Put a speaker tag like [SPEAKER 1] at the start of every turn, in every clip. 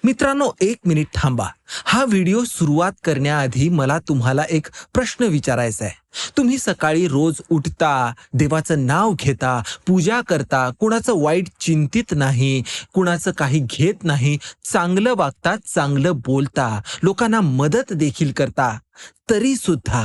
[SPEAKER 1] मित्रांनो, एक मिनिट थांबा. हा व्हिडिओ सुरुवात करण्याआधी मला तुम्हाला एक प्रश्न विचारायचा आहे. तुम्ही सकाळी रोज उठता, देवाचं नाव घेता, पूजा करता, कुणाचं वाईट चिंतित नाही, कुणाचं काही घेत नाही, चांगलं वागता, चांगलं बोलता, लोकांना मदत देखील करता. तरी सुद्धा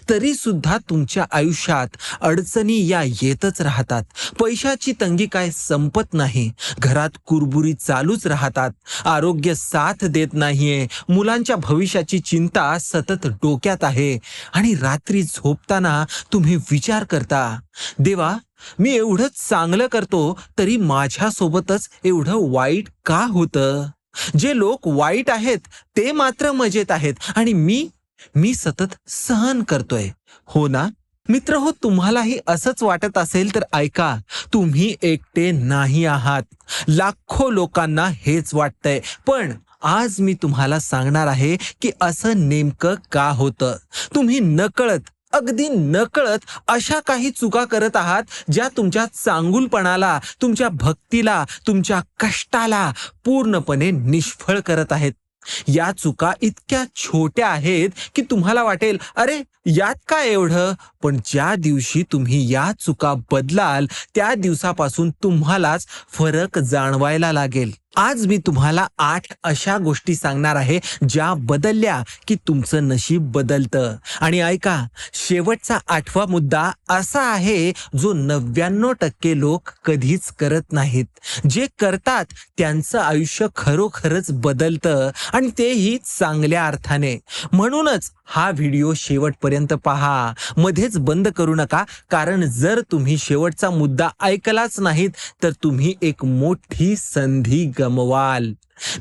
[SPEAKER 1] तरी सुद्धा तुमच्या आयुष्यात अडचणी या येतच राहतात. पैशाची तंगी काय संपत नाही. घरात कुरबुरी चालूच राहतात. आरोग्य साथ देत नाहीये. मुलांच्या भविष्याची चिंता सतत डोक्यात आहे. आणि रात्री झोपताना तुम्ही विचार करता, देवा, मी एवढं चांगलं करतो तरी माझ्यासोबतच एवढं वाईट का होतं? जे लोक वाईट आहेत ते मात्र मजेत आहेत आणि मी सतत सहन करतोय. हो ना? मित्र हो, तुम्हालाही असंच वाटत असेल तर ऐका, तुम्ही एकटे नाही आहात. लाखो लोकांना हेच वाटतंय. पण आज मी तुम्हाला सांगणार आहे की असं नेमकं का होतं. तुम्ही नकळत, अगदी नकळत अशा काही चुका करत आहात ज्या तुमच्या चांगुलपणाला, तुमच्या भक्तीला, तुमच्या कष्टाला पूर्णपणे निष्फळ करत आहेत. या चुका इतक्या छोट्या आहेत की तुम्हाला वाटेल, अरे यात काय एवढं? पण ज्या दिवशी तुम्ही या चुका बदलाल त्या दिवसापासून तुम्हालाच फरक जाणवायला लागेल. आज मी तुम्हाला 8 अशा गोष्टी सांगणार आहे ज्या बदलल्या की तुमचं नशीब बदलतं. आणि ऐका, शेवटचा 8वा मुद्दा असा आहे जो 99% लोक कधीच करत नाहीत. जे करतात त्यांचं आयुष्य खरोखरच बदलतं आणि तेही चांगल्या अर्थाने. म्हणूनच हा व्हिडिओ शेवटपर्यंत पहा, मध्येच बंद करू नका, कारण जर तुम्ही शेवटचा मुद्दा ऐकलाच नाहीत तर तुम्ही एक मोठी संधी गमवाल.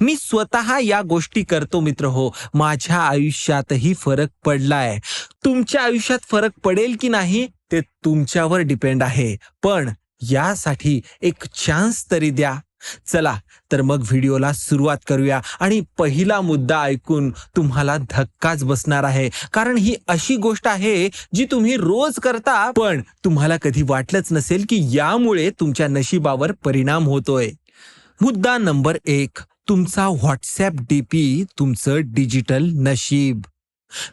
[SPEAKER 1] मी स्वतः या गोष्टी करतो मित्र हो. माझ्या आयुष्यातही फरक पडलाय. तुमच्या आयुष्यात फरक पडेल की नाही ते तुमच्यावर डिपेंड आहे. पण यासाठी एक चान्स तरी द्या. चला तर मग व्हिडिओला सुरुवात करूया. आणि पहिला मुद्दा ऐकून तुम्हाला धक्काच बसणार आहे, कारण ही अशी गोष्ट आहे जी तुम्ही रोज करता पण तुम्हाला कधी वाटलंच नसेल की यामुळे तुमच्या नशिबावर परिणाम होतोय. मुद्दा नंबर 1, तुमचा व्हॉट्सॲप डीपी तुमचं डिजिटल नशीब.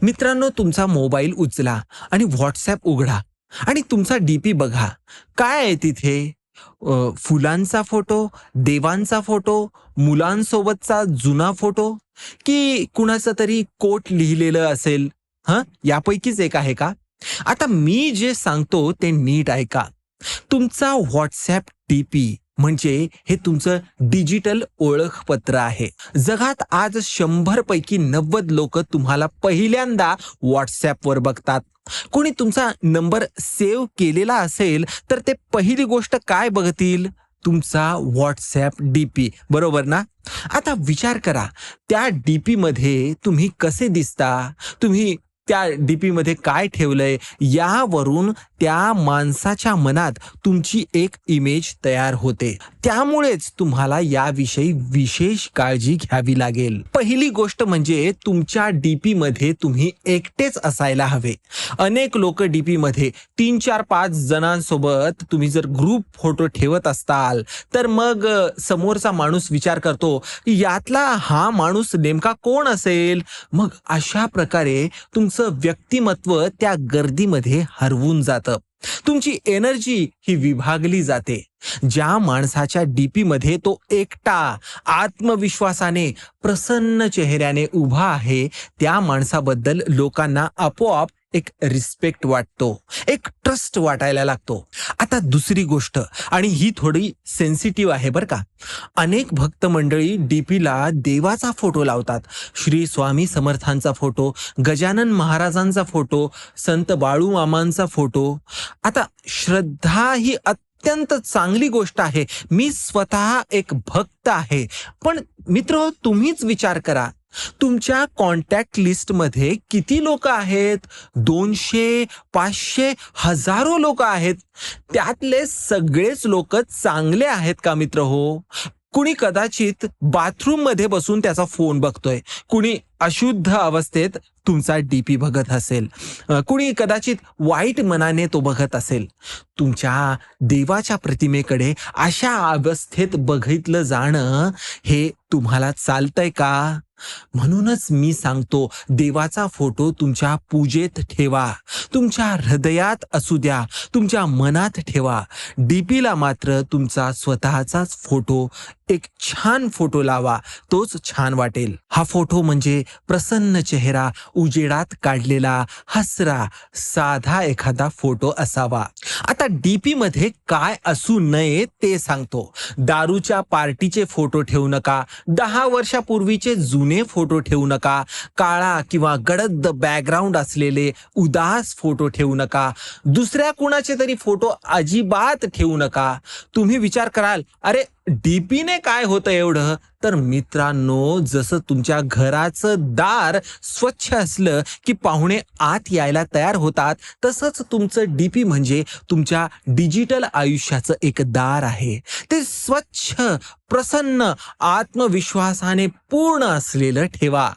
[SPEAKER 1] मित्रांनो, तुमचा मोबाईल उचला आणि व्हॉट्सॲप उघडा आणि तुमचा डीपी बघा. काय आहे तिथे? फुलांचा फोटो, देवांचा फोटो, मुलांसोबतचा जुना फोटो, की कुणाचं तरी कोट लिहिलेलं असेल? यापैकीच एक आहे का? आता मी जे सांगतो ते नीट ऐका. तुमचा व्हॉट्सॲप डीपी म्हणजे हे तुमचं डिजिटल ओळखपत्र आहे. जगात आज 100 पैकी 90 लोक तुम्हाला पहिल्यांदा व्हॉट्सॲपवर बघतात. कोणी तुमचा नंबर सेव्ह केलेला असेल तर ते पहिली गोष्ट काय बघतील? तुमचा व्हॉट्सॲप डीपी, बरोबर ना? आता विचार करा, त्या डीपी मध्ये तुम्ही कसे दिसता, तुम्ही त्या डीपी मध्ये काय ठेवलंय, यावरून त्या माणसाच्या मनात तुमची एक इमेज तयार होते. त्यामुळेच तुम्हाला याविषयी विशेष काळजी घ्यावी लागेल. पहिली गोष्ट म्हणजे तुमच्या डीपी मध्ये तुम्ही एकटेच असायला हवे. अनेक लोक डीपी मध्ये 3, 4, 5 जणांसोबत तुम्ही जर ग्रुप फोटो ठेवत असताल तर मग समोरचा माणूस विचार करतो, यातला हा माणूस नेमका कोण असेल? मग अशा प्रकारे तुमचं व्यक्तिमत्व त्या गर्दीमध्ये हरवून जातं. तुमची एनर्जी ही विभागली जाते. ज्या माणसाच्या डीपी मध्ये तो एकटा, आत्मविश्वासाने, प्रसन्न चेहऱ्याने उभा आहे त्या माणसाबद्दल लोकांना आपोआप एक रिस्पेक्ट वाटतो, एक ट्रस्ट वाटायला लागतो. आता दुसरी गोष्ट, आणि ही थोडी सेन्सिटिव्ह आहे बरं का. अनेक भक्त मंडळी डीपीला देवाचा फोटो लावतात. श्री स्वामी समर्थांचा फोटो, गजानन महाराजांचा फोटो, संत बाळू मामांचा फोटो. आता श्रद्धा ही अत्यंत चांगली गोष्ट आहे. मी स्वतः एक भक्त आहे. पण मित्र, तुम्हीच विचार करा, तुमच्या कॉन्टॅक्ट लिस्ट मध्ये किती लोक आहेत? 200, 500, हजारो लोक आहेत. त्यातले सगळेच लोक चांगले आहेत का मित्र हो? कुणी कदाचित बाथरूम मध्ये बसून त्याचा फोन बघतोय, कुणी अशुद्ध अवस्थेत तुमचा डीपी बघत असेल, कुणी कदाचित वाईट मनाने तो बघत असेल. तुमच्या देवाच्या प्रतिमेकडे अशा अवस्थेत बघितलं जाणं हे तुम्हाला चालतंय का? म्हणूनच मी सांगतो, देवाचा फोटो तुमच्या पूजेत ठेवा, तुमच्या हृदयात असू द्या, तुमच्या मनात ठेवा. डीपीला मात्र तुमचा स्वतःचाच फोटो, एक छान फोटो लावा, तोच छान वाटेल. हा फोटो म्हणजे प्रसन्न चेहरा, उजेडात काढलेला, हसरा, साधा एखादा फोटो असावा. आता डीपी मध्ये काय असू नये ते सांगतो. दारूच्या पार्टीचे फोटो ठेवू नका, 10 वर्षापूर्वीचे जुने फोटो ठेवू नका, काळा किंवा गडद बॅकग्राऊंड असलेले उदास फोटो ठेवू नका, दुसऱ्या कुणाचे तरी फोटो अजिबात ठेवू नका. तुम्ही विचार कराल, अरे डीपीने काय होतं एवढं? तर मित्रांनो, जसं तुमच्या घराचं दार स्वच्छ असलं की पाहुणे आत यायला तयार होतात, तसंच तुमचं डीपी म्हणजे तुमच्या डिजिटल आयुष्याचं एक दार आहे. ते स्वच्छ, प्रसन्न, आत्मविश्वासाने पूर्ण असलेलं ठेवा.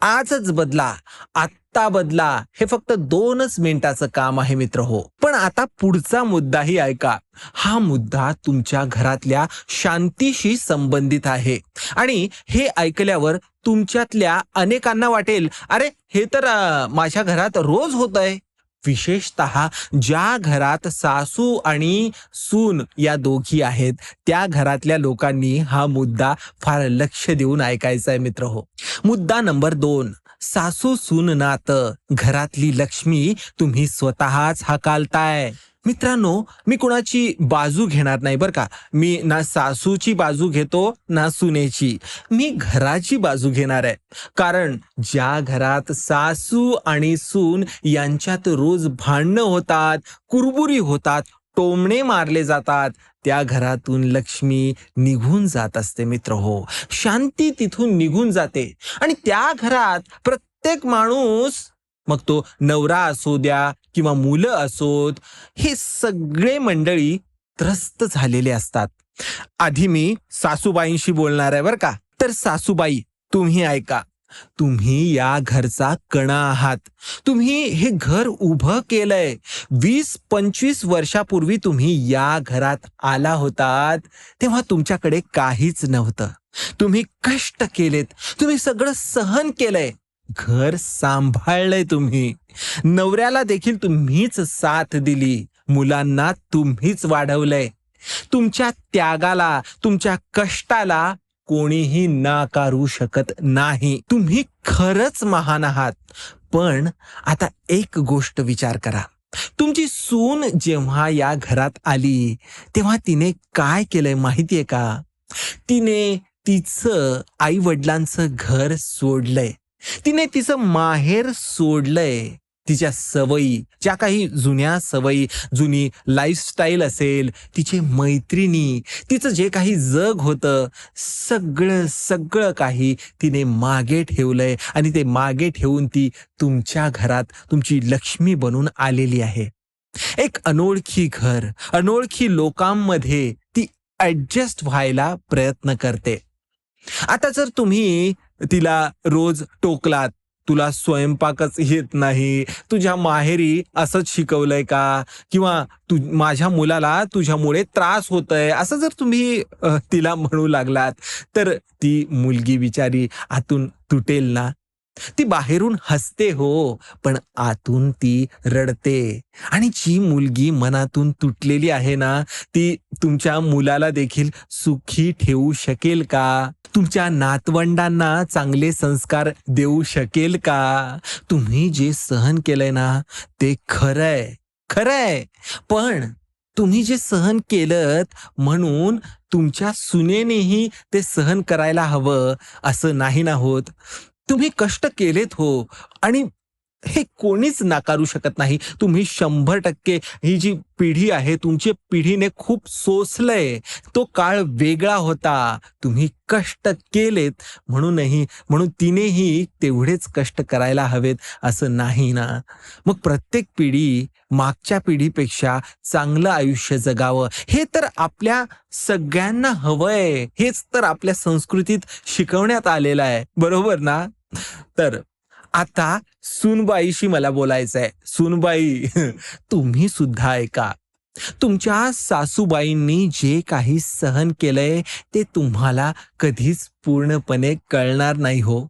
[SPEAKER 1] आजच बदला, आत्ता बदला. हे फक्त 2च मिनिटाचं काम आहे मित्रहो. पण आता पुढचा मुद्दाही ऐका. हा मुद्दा तुमच्या घरातल्या शांतीशी संबंधित आहे. आणि हे ऐकल्यावर तुमच्यातल्या अनेकांना वाटेल, अरे हे तर माझ्या घरात रोज होतंय. विशेषतः ज्या घरात सासू आणि सून या दोघी आहेत, त्या घरातल्या लोकांनी हा मुद्दा फार लक्ष देऊन ऐकायचा आहे मित्रहो. मुद्दा नंबर 2, सासू सून नातं, घरातली लक्ष्मी तुम्ही स्वतःच हाकालताय. मित्रांनो, मी कुणाची बाजू घेणार नाही बरं का. मी ना सासूची बाजू घेतो ना सुनेची, मी घराची बाजू घेणार आहे. कारण ज्या घरात सासू आणि सून यांच्यात रोज भांडणं होतात, कुरबुरी होतात, टोमणे मारले जातात, त्या घरातून लक्ष्मी निघून जात असते मित्रहो. शांती तिथून निघून जाते आणि त्या घरात प्रत्येक माणूस, मग तो नवरा असो द्या किंवा मुलं असोत, हे सगळे मंडळी त्रस्त झालेले असतात. आधी मी सासूबाईंशी बोलणार आहे बरं का. तर सासूबाई, तुम्ही ऐका. तुम्ही या घरचा कणा आहात. तुम्ही हे घर उभं केलंय. 20-25 वर्षापूर्वी तुम्ही या घरात आला होतात, तेव्हा तुमच्याकडे काहीच नव्हतं. तुम्ही कष्ट केलेत, तुम्ही सगळं सहन केलंय, घर सांभाळलंय तुम्ही. नवऱ्याला देखील तुम्हीच साथ दिली, मुलांना तुम्हीच वाढवलंय. तुमच्या त्यागाला, तुमच्या कष्टाला कोणीही नाकारू शकत नाही. तुम्ही खरंच महान आहात. पण आता एक गोष्ट विचार करा. तुमची सून जेव्हा या घरात आली, तेव्हा तिने काय केलंय माहितीये का? तिने तिचं आई वडिलांचं घर सोडलंय. तिने तिचं माहेर सोडलंय. तिच्या सवयी, ज्या काही जुन्या सवयी, जुनी लाईफस्टाईल असेल, तिचे मैत्रिणी, तिचं जे काही जग होतं, सगळं सगळं काही तिने मागे ठेवलंय आणि ते मागे ठेवून ती तुमच्या घरात तुमची लक्ष्मी बनून आलेली आहे. एक अनोळखी घर, अनोळखी लोकांमध्ये ती ऍडजस्ट व्हायला प्रयत्न करते. आता जर तुम्ही तिला रोज टोकलात, तुला स्वयंपाकच येत नाही, तुझ्या माहेरी असंच शिकवलंय का, किंवा माझ्या मुलाला तुझ्यामुळे त्रास होतोय, असं जर तुम्ही तिला म्हणू लागलात, तर ती मुलगी बिचारी आतून तुटेल ना. ती बाहेरून हसते हो, पण आतून ती रडते. आणि जी मुलगी मनातून तुटलेली आहे ना, ती तुमच्या मुलाला देखील सुखी ठेवू शकेल का? तुमच्या नातवंडांना चांगले संस्कार देऊ शकेल का? तुम्ही जे सहन केलंय ना, ते खरंय, खरंय. पण तुम्ही जे सहन केलंत म्हणून तुमच्या सुनेनेही ते सहन करायला हवं असं नाही ना होत. तुम्ही कष्ट केलेत हो, आणि हे कोणीच नाकारू शकत नाही. तुम्ही 100% ही जी पिढी आहे, तुमची पिढीने खूप सोसलंय. तो काळ वेगळा होता. तुम्ही कष्ट केलेत म्हणून तिनेही तेवढेच कष्ट करायला हवेत असं नाही ना. मग प्रत्येक पिढी मागच्या पिढीपेक्षा चांगलं आयुष्य जगावं हे तर आपल्या सगळ्यांना हवंय. हेच तर आपल्या संस्कृतीत शिकवण्यात आलेलं आहे. बरोबर ना? तर आता सूनबाईशी मला बोलायचं आहे. सूनबाई तुम्ही सुद्धा ऐका. तुमच्या सासूबाईंनी जे काही सहन केलंय ते तुम्हाला कधीच पूर्णपणे कळणार नाही हो.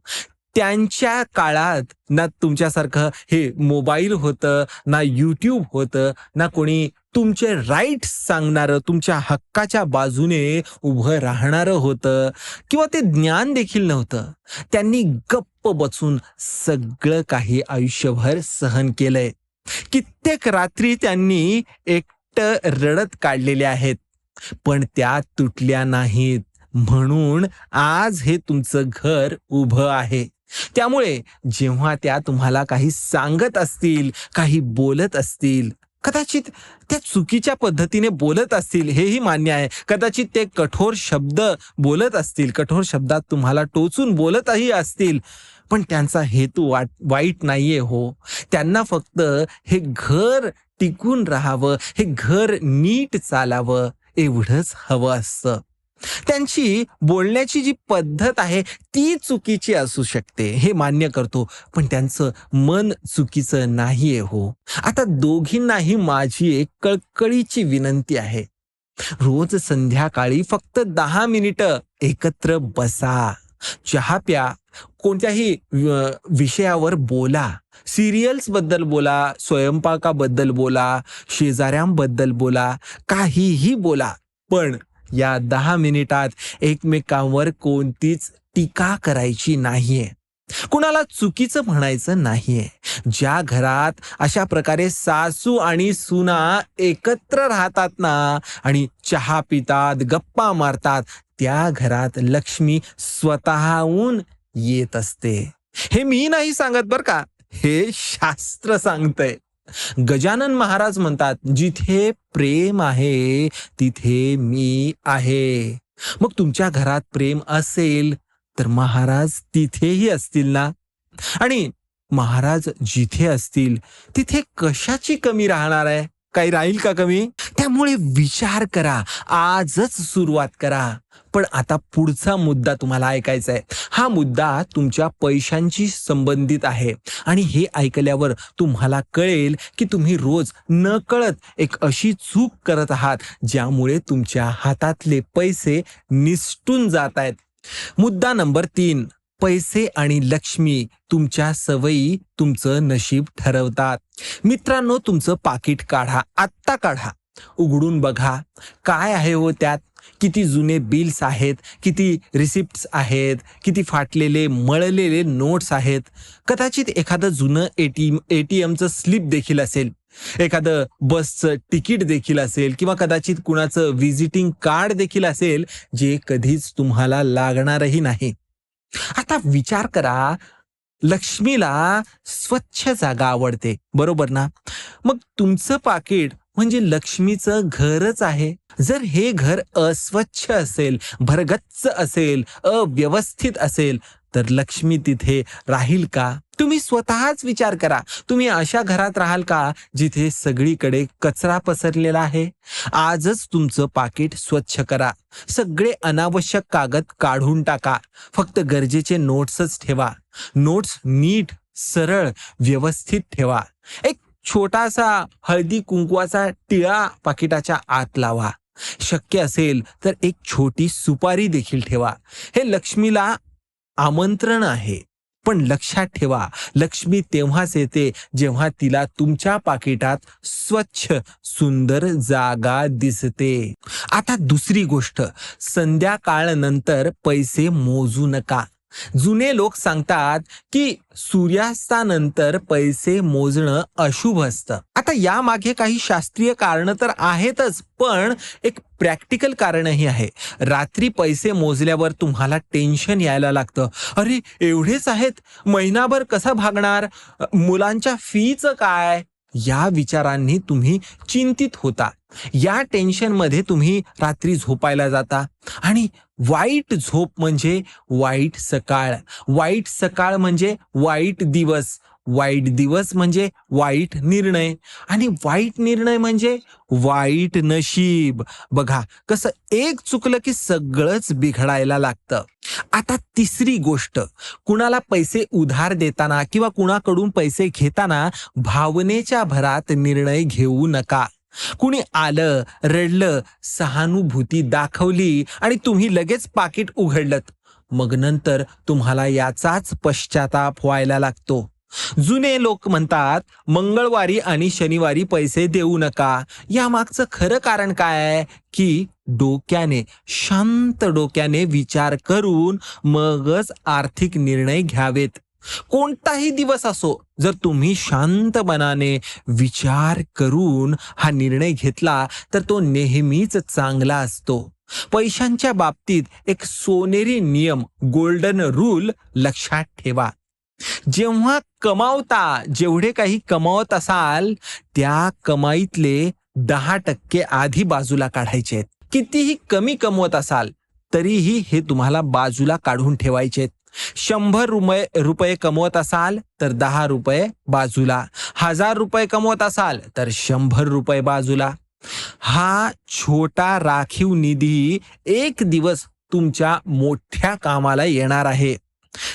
[SPEAKER 1] त्यांच्या काळात ना तुमच्यासारखं हे मोबाईल होतं, ना YouTube होतं, ना कोणी तुमचे राइट्स सांगणारं, तुमच्या हक्काच्या बाजूने उभं राहणारं होतं किंवा ते ज्ञान देखील नव्हतं. त्यांनी गप्प बसून सगळं काही आयुष्यभर सहन केलंय. कित्येक रात्री त्यांनी एकटं रडत काढलेले आहेत. पण त्या तुटल्या नाहीत. म्हणून आज हे तुमचं घर उभं आहे. त्यामुळे जेव्हा त्या तुम्हाला काही सांगत असतील, काही बोलत असतील, कदाचित त्या चुकीच्या पद्धतीने बोलत असतील हेही मान्य आहे. कदाचित ते कठोर शब्द बोलत असतील, कठोर शब्दात तुम्हाला टोचून बोलतही असतील. पण त्यांचा हेतू वाईट नाहीये हो. त्यांना फक्त हे घर टिकून राहावं, हे घर नीट चालावं एवढंच हवं असतं. त्यांची बोलण्याची जी पद्धत आहे ती चुकीची असू शकते, हे मान्य करतो. पण त्यांचं मन चुकीचं नाहीये हो. आता दोघींनाही माझी एक कळकळीची विनंती आहे. रोज संध्याकाळी फक्त 10 मिनिटं एकत्र बसा, चहा प्या, कोणत्याही विषयावर बोला. सिरियल्स बद्दल बोला, स्वयंपाकाबद्दल बोला, शेजाऱ्यांबद्दल बोला, काहीही बोला. पण या 10 मिनिटात एकमेकांवर कोणतीच टीका करायची नाहीये. कुणाला चुकीचं म्हणायचं नाहीये. ज्या घरात अशा प्रकारे सासू आणि सुना एकत्र राहतात ना आणि चहा पितात, गप्पा मारतात, त्या घरात लक्ष्मी स्वतःहून येत असते. हे मी नाही सांगत बर का, हे शास्त्र सांगतंय. गजानन महाराज म्हणतात, जिथे प्रेम आहे तिथे मी आहे. मग तुमच्या घरात प्रेम असेल तर महाराज तिथेही असतील ना. आणि महाराज जिथे असतील तिथे कशाची कमी राहणार आहे? काही राहील का कमी? त्यामुळे विचार करा, आजच सुरुवात करा. पण आता पुढचा मुद्दा तुम्हाला ऐकायचा आहे. हा मुद्दा तुमच्या पैशांशी संबंधित आहे आणि हे ऐकल्यावर तुम्हाला कळेल की तुम्ही रोज नकळत एक अशी चूक करत आहात ज्यामुळे तुमच्या हातातले पैसे निसटून जात आहेत. मुद्दा नंबर 3, पैसे आणि लक्ष्मी तुमच्या सवयी तुमचं नशीब ठरवतात. मित्रांनो, तुमचं पाकिट काढा, आत्ता काढा, उघडून बघा काय आहे हो त्यात. किती जुने बिल्स आहेत, किती रिसिप्ट्स आहेत, किती फाटलेले मळलेले नोट्स आहेत. कदाचित एखादं जुनं एटीएमचं स्लिप देखील असेल, एखादं बसचं तिकीट देखील असेल किंवा कदाचित कुणाचं व्हिजिटिंग कार्ड देखील असेल जे कधीच तुम्हाला लागणारही नाही. आता विचार करा, लक्ष्मीला स्वच्छ जागा आवडते, बरोबर ना? मग तुमचं पाकिट म्हणजे लक्ष्मीचं घरच आहे. जर हे घर अस्वच्छ असेल, भरगच्च असेल, अव्यवस्थित असेल तर लक्ष्मी तिथे राहील का? तुम्ही स्वतःच विचार करा. तुम्ही अशा घरात राहाल का जिथे सगळीकडे कचरा पसरलेला आहे? आजच तुमचं पाकिट स्वच्छ करा. सगळे अनावश्यक कागद काढून टाका. फक्त गरजेचे नोट्सच ठेवा. नोट्स नीट, सरळ, व्यवस्थित ठेवा. एक छोटासा हळदी कुंकवाचा टिळा पाकिटाच्या आत लावा. शक्य असेल तर एक छोटी सुपारी देखील ठेवा. हे लक्ष्मीला आमंत्रण आहे. पण लक्षात ठेवा, लक्ष्मी तेव्हाच येते जेव्हा तिला तुमच्या पाकिटात स्वच्छ सुंदर जागा दिसते. आता दुसरी गोष्ट, संध्याकाळनंतर पैसे मोजू नका. जुने लोक सांगतात की सूर्यास्तानंतर पैसे मोजणं अशुभ असतं. आता यामागे काही शास्त्रीय कारण तर आहेतच, पण एक प्रॅक्टिकल कारणही आहे. रात्री पैसे मोजल्यावर तुम्हाला टेन्शन यायला लागतं. अरे एवढेच आहेत, महिनाभर कसं भागणार? मुलांच्या फीचं काय? या विचारांनी तुम्ही चिंतित होता. या टेन्शनमध्ये तुम्ही रात्री झोपायला जाता आणि वाईट झोप म्हणजे वाईट सकाळ, वाईट सकाळ म्हणजे वाईट दिवस, वाईट दिवस म्हणजे वाईट निर्णय आणि वाईट निर्णय म्हणजे वाईट नशीब. बघा कसं एक चुकलं की सगळंच बिघडायला लागतं. आता तिसरी गोष्ट, कुणाला पैसे उधार देताना किंवा कुणाकडून पैसे घेताना भावनेच्या भरात निर्णय घेऊ नका. कुणी आलं, रडलं, सहानुभूती दाखवली आणि तुम्ही लगेच पाकिट उघडलं, मग नंतर तुम्हाला याचाच पश्चाताप व्हायला लागतो. जुने लोक म्हणतात मंगळवारी आणि शनिवारी पैसे देऊ नका. या मागचं खरं कारण काय आहे की शांत डोक्याने विचार करून मगच आर्थिक निर्णय घ्यावेत. कोणताही दिवस असो, जर तुम्ही शांतपणाने विचार करून हा निर्णय घेतला तर तो नेहमीच चांगला असतो. पैशांच्या बाबतीत एक सोनेरी नियम, गोल्डन रूल लक्षात ठेवा. जेव्हा कमावता, जेवढे काही कमावत असाल त्या कमाईतले 10% आधी बाजूला काढायचे. कितीही कमी कमवत असाल तरीही हे तुम्हाला बाजूला काढून ठेवायचे. 100 रुपये कमवत असाल तर 10 रुपये बाजूला, 1000 रुपये कमवत असाल तर 100 रुपये बाजूला. हा छोटा राखीव निधी एक दिवस तुमच्या मोठ्या कामाला येणार आहे.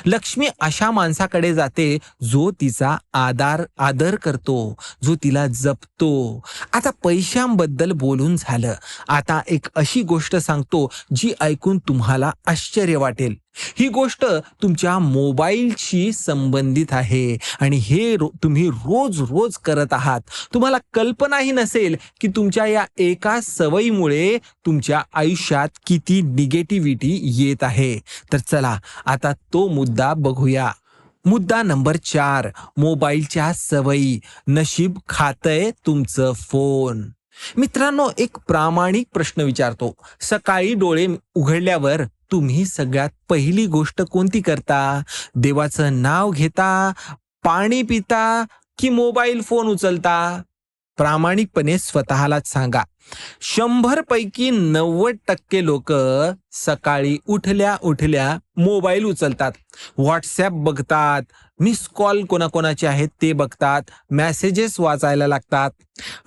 [SPEAKER 1] लक्ष्मी अशा माणसाकडे जाते जो तिचा आदर करतो, जो तिला जपतो. आता पैशांबद्दल बोलून झालं. आता एक अशी गोष्ट सांगतो जी ऐकून तुम्हाला आश्चर्य वाटेल. ही गोष्ट तुमच्या मोबाईलशी संबंधित आहे आणि हे तुम्ही रोज रोज करत आहात. तुम्हाला कल्पनाही नसेल की तुमच्या या एका सवयीमुळे तुमच्या आयुष्यात किती निगेटिव्हिटी येत आहे. तर चला आता तो मुद्दा बघूया. मुद्दा नंबर 4, मोबाईलच्या सवयी. नशीब खातंय तुमचं फोन. मित्रांनो, एक प्रामाणिक प्रश्न विचारतो. सकाळी डोळे उघडल्यावर तुम्ही सगळ्यात पहिली गोष्ट कोणती करता? देवाचं नाव घेता, पाणी पिता की मोबाईल फोन उचलता? प्रामाणिकपणे स्वतःलाच सांगा. 100 पैकी 90% लोक सकाळी उठल्या उठल्या मोबाईल उचलतात, व्हॉट्सॲप बघतात, मिस कॉल कोणाकोणाचे आहेत ते बघतात, मेसेजेस वाचायला लागतात.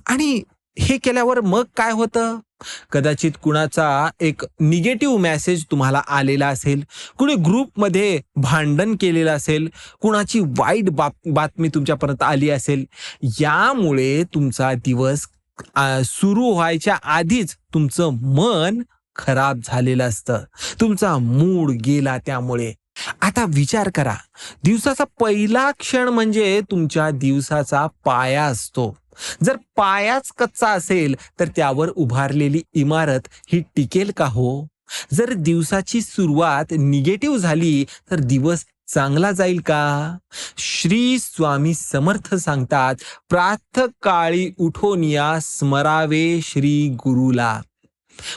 [SPEAKER 1] आणि हे केल्यावर मग काय होतं? कदाचित कुणाचा एक निगेटिव्ह मेसेज तुम्हाला आलेला असेल, कुणी ग्रुपमध्ये भांडण केलेलं असेल, कुणाची वाईट बातमी तुमच्यापर्यंत आली असेल. यामुळे तुमचा दिवस सुरू व्हायच्या आधीच तुमचं मन खराब झालेलं असतं, तुमचा मूड गेला त्यामुळे. आता विचार करा, दिवसाचा पहिला क्षण म्हणजे तुमच्या दिवसाचा पाया असतो. जर पायाच कच्चा असेल तर त्यावर उभारलेली इमारत ही टिकेल का हो? जर दिवसाची सुरुवात निगेटिव्ह झाली तर दिवस चांगला जाईल का? श्री स्वामी समर्थ सांगतात, प्रातःकाळी उठून या स्मरावे श्री गुरुला.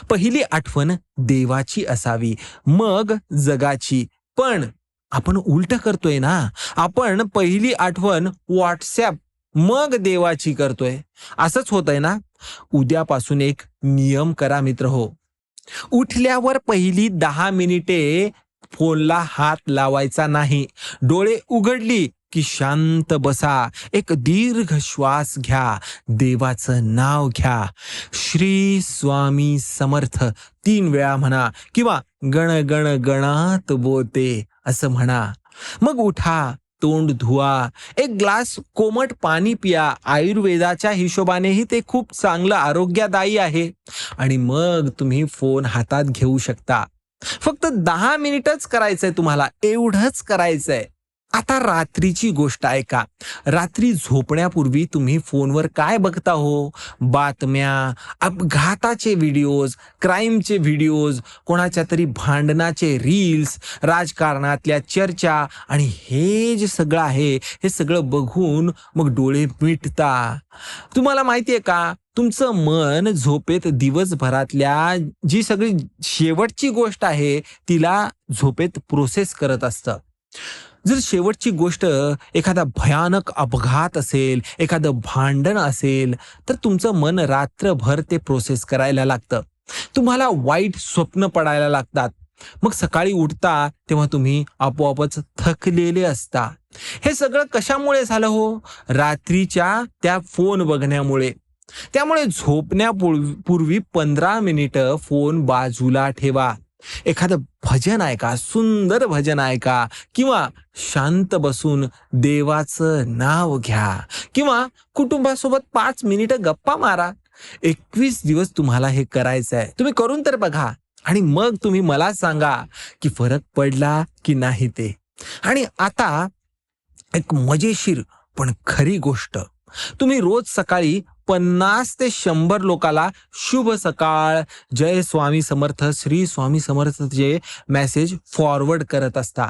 [SPEAKER 1] पहिली आठवण देवाची असावी, मग जगाची. पण आपण उलट करतोय ना. आपण पहिली आठवण व्हॉट्सॲप मग देवाची करतोय. असंच होतंय ना. उद्यापासून एक नियम करा मित्र हो. उठल्यावर पहिली 10 मिनिटे फोनला हात लावायचा नाही. डोळे उघडली की शांत बसा, एक दीर्घ श्वास घ्या, देवाचं नाव घ्या. श्री स्वामी समर्थ 3 वेळा म्हणा किंवा गण गण गणात बोते असं म्हणा. मग उठा, तोंड धुवा, एक ग्लास कोमट पाणी पिया. आयुर्वेदाच्या हिशोबानेही ते खूप चांगलं आरोग्यदायी आहे. आणि मग तुम्ही फोन हातात घेऊ शकता. फक्त 10 मिनिटच करायचंय तुम्हाला, एवढंच करायचंय. आता रात्रीची गोष्ट ऐका. रात्री झोपण्यापूर्वी तुम्ही फोनवर काय बघता हो? बातम्या, अपघाताचे व्हिडिओज, क्राईमचे व्हिडिओज, कोणाच्या तरी भांडणाचे रील्स, राजकारणातल्या चर्चा आणि हे जे सगळं आहे, हे सगळं बघून मग डोळे मिटता. तुम्हाला माहिती आहे का? तुमचं मन झोपेत दिवसभरातल्या जी सगळी शेवटची गोष्ट आहे, तिला झोपेत प्रोसेस करत असतं. जर शेवटची गोष्ट एखादा भयानक अपघात असेल, एखादं भांडण असेल, तर तुमचं मन रात्रभर ते प्रोसेस करायला लागतं. तुम्हाला वाईट स्वप्न पडायला लागतात. मग सकाळी उठता तेव्हा तुम्ही आपोआपच थकलेले असता. हे सगळं कशामुळे झालं हो? रात्रीच्या त्या फोन बघण्यामुळे. त्यामुळे झोपण्यापूर्वी 15 मिनिटं फोन बाजूला ठेवा. एखादं भजन ऐका, सुंदर भजन ऐका किंवा शांत बसून देवाचं नाव घ्या किंवा कुटुंबासोबत 5 मिनिटं गप्पा मारा. 21 दिवस तुम्हाला हे करायचं आहे. तुम्ही करून तर बघा आणि मग तुम्ही मला सांगा की फरक पडला की नाही ते. आणि आता एक मजेशीर पण खरी गोष्ट. तुम्ही रोज सकाळी 50 ते 100 लोकाला शुभ सकाळ, जय स्वामी समर्थ, श्री स्वामी समर्थचे मेसेज फॉरवर्ड करत असता.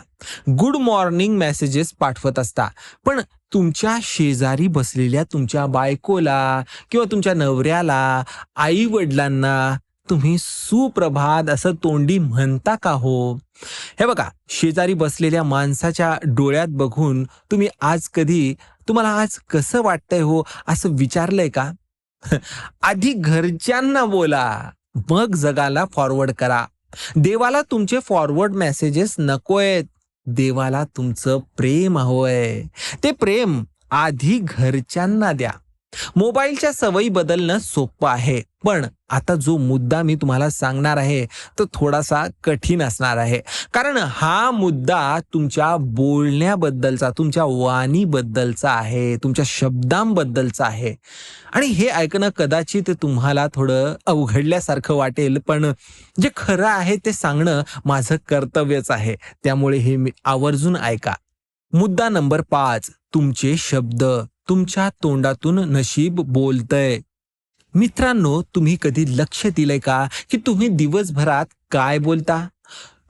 [SPEAKER 1] गुड मॉर्निंग मेसेजेस पाठवत असता. पण तुमच्या शेजारी बसलेल्या तुमच्या बायकोला किंवा तुमच्या नवऱ्याला, आई वडिलांना तुम्ही सुप्रभात असं तोंडी म्हणता का हो? हे बघा, शेजारी बसलेल्या माणसाच्या डोळ्यात बघून तुम्ही तुम्हाला आज कसं वाटतंय हो, असं विचारलंय का? आधी घरच्यांना बोला, मग जगाला फॉरवर्ड करा. देवाला तुमचे फॉरवर्ड मेसेजेस नकोयत. देवाला तुमचं प्रेम हवंय. ते प्रेम आधी घरच्यांना द्या. मोबाईलच्या सवयी बदलणं सोपं आहे, पण आता जो मुद्दा मी तुम्हाला सांगणार आहे तो थोडासा कठीण असणार आहे. कारण हा मुद्दा तुमच्या बोलण्याबद्दलचा, तुमच्या वाणीबद्दलचा आहे, तुमच्या शब्दांबद्दलचा आहे. आणि हे ऐकणं कदाचित तुम्हाला थोडं अवघडल्यासारखं वाटेल, पण जे खरं आहे ते सांगणं माझं कर्तव्यच आहे. त्यामुळे हे मी आवर्जून ऐका. मुद्दा नंबर 5, तुमचे शब्द. तुमच्या तोंडातून नशीब बोलतय. मित्रांनो, तुम्ही कधी लक्ष दिलंय का की तुम्ही दिवसभरात काय बोलता?